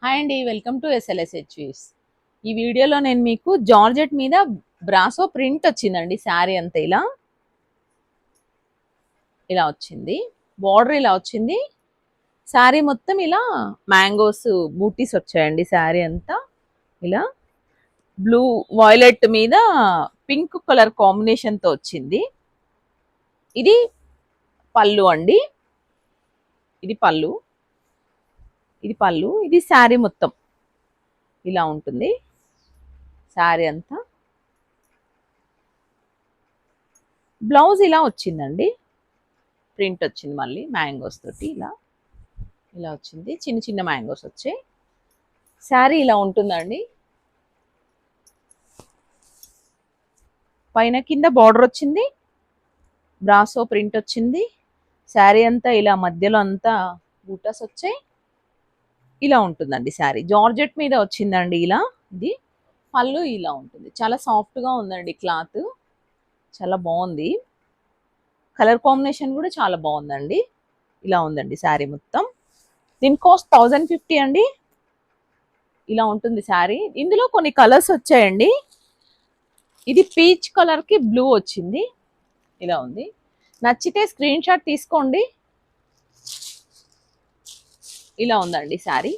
Hi అండి, welcome to ఎస్ఎల్ఎస్హెచ్విస్. ఈ వీడియోలో నేను మీకు జార్జెట్ మీద బ్రాసో ప్రింట్ వచ్చిందండి. శారీ అంతా ఇలా ఇలా వచ్చింది. బార్డర్ ఇలా వచ్చింది. శారీ మొత్తం ఇలా మ్యాంగోస్ బూటీస్ వచ్చాయండి. శారీ అంతా ఇలా బ్లూ వాయిలెట్ మీద పింక్ కలర్ కాంబినేషన్తో వచ్చింది. ఇది పళ్ళు అండి. ఇది పళ్ళు, ఇది శారీ మొత్తం ఇలా ఉంటుంది. శారీ అంతా బ్లౌజ్ ఇలా వచ్చిందండి. ప్రింట్ వచ్చింది, మళ్ళీ మ్యాంగోస్ తోటి ఇలా ఇలా వచ్చింది. చిన్న చిన్న మ్యాంగోస్ వచ్చాయి. శారీ ఇలా ఉంటుందండి. పైన కింద బార్డర్ వచ్చింది, బ్రాసో ప్రింట్ వచ్చింది. శారీ అంతా ఇలా మధ్యలో అంతా బూటాస్ వచ్చాయి. ఇలా ఉంటుందండి శారీ. జార్జెట్ మీద వచ్చిందండి ఇలా. ఇది పళ్ళు ఇలా ఉంటుంది. చాలా సాఫ్ట్గా ఉందండి క్లాత్, చాలా బాగుంది. కలర్ కాంబినేషన్ కూడా చాలా బాగుందండి. ఇలా ఉందండి శారీ మొత్తం. దీని కాస్ట్ 1050 అండి. ఇలా ఉంటుంది శారీ. ఇందులో కొన్ని కలర్స్ వచ్చాయండి. ఇది పీచ్ కలర్కి బ్లూ వచ్చింది. ఇలా ఉంది. నచ్చితే స్క్రీన్ షాట్ తీసుకోండి. ఇలా ఉందండి శారీ.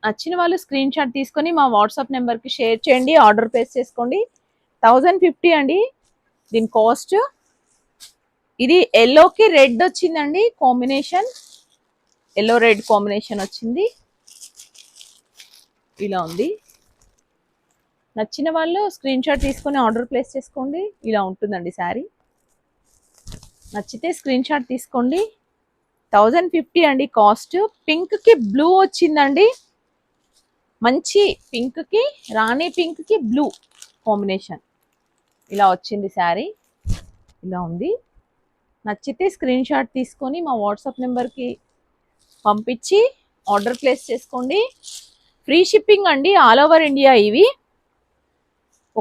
నచ్చిన వాళ్ళు స్క్రీన్ షాట్ తీసుకొని మా వాట్సాప్ నెంబర్కి షేర్ చేయండి. ఆర్డర్ ప్లేస్ చేసుకోండి. 1050 అండి దీని కాస్ట్. ఇది ఎల్లోకి రెడ్ వచ్చిందండి కాంబినేషన్. ఎల్లో రెడ్ కాంబినేషన్ వచ్చింది. ఇలా ఉంది. నచ్చిన వాళ్ళు స్క్రీన్ షాట్ తీసుకొని ఆర్డర్ ప్లేస్ చేసుకోండి. ఇలా ఉంటుందండి శారీ. నచ్చితే స్క్రీన్ షాట్ తీసుకోండి. 1050 అండి కాస్ట్. పింక్కి బ్లూ వచ్చిందండి. మంచి పింక్కి, రాణి పింక్కి బ్లూ కాంబినేషన్ ఇలా వచ్చింది శారీ. ఇలా ఉంది. నచ్చితే స్క్రీన్ షాట్ తీసుకొని మా వాట్సాప్ నెంబర్కి పంపించి ఆర్డర్ ప్లేస్ చేసుకోండి. ఫ్రీ షిప్పింగ్ అండి, ఆల్ ఓవర్ ఇండియా. ఇవి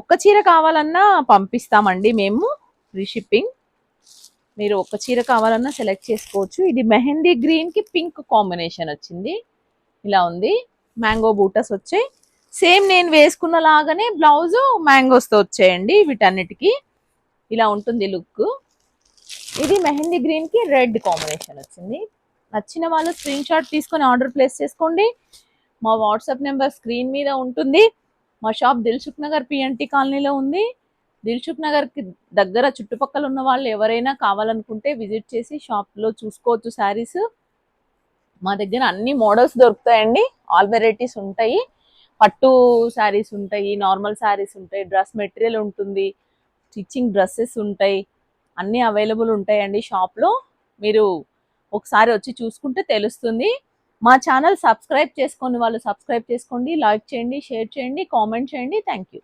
ఒక్క చీర కావాలన్నా పంపిస్తామండి మేము. Free shipping. మీరు ఒక్క చీర కావాలన్నా సెలెక్ట్ చేసుకోవచ్చు. ఇది మెహందీ గ్రీన్కి పింక్ కాంబినేషన్ వచ్చింది. ఇలా ఉంది. మ్యాంగో బూటస్ వచ్చాయి. సేమ్ నేను వేసుకున్న లాగానే బ్లౌజు మ్యాంగోస్తో వచ్చాయండి వీటన్నిటికీ. ఇలా ఉంటుంది లుక్. ఇది మెహందీ గ్రీన్కి రెడ్ కాంబినేషన్ వచ్చింది. నచ్చిన వాళ్ళు స్క్రీన్ షాట్ తీసుకొని ఆర్డర్ ప్లేస్ చేసుకోండి. మా వాట్సాప్ నెంబర్ స్క్రీన్ మీద ఉంటుంది. మా షాప్ దిల్సుఖ్ నగర్ పిఎన్టీ కాలనీలో ఉంది. దిల్సుఖ్ నగర్కి దగ్గర చుట్టుపక్కల ఉన్న వాళ్ళు ఎవరైనా కావాలనుకుంటే విజిట్ చేసి షాప్లో చూసుకోవచ్చు శారీస్. మా దగ్గర అన్ని మోడల్స్ దొరుకుతాయండి. ఆల్ వెరైటీస్ ఉంటాయి. పట్టు శారీస్ ఉంటాయి, నార్మల్ శారీస్ ఉంటాయి, డ్రెస్ మెటీరియల్ ఉంటుంది, స్టిచ్చింగ్ డ్రెస్సెస్ ఉంటాయి. అన్నీ అవైలబుల్ ఉంటాయండి షాప్లో. మీరు ఒకసారి వచ్చి చూసుకుంటే తెలుస్తుంది. మా ఛానల్ సబ్స్క్రైబ్ చేసుకొని వాళ్ళు సబ్స్క్రైబ్ చేసుకోండి. లైక్ చేయండి, షేర్ చేయండి, కామెంట్ చేయండి. Thank you.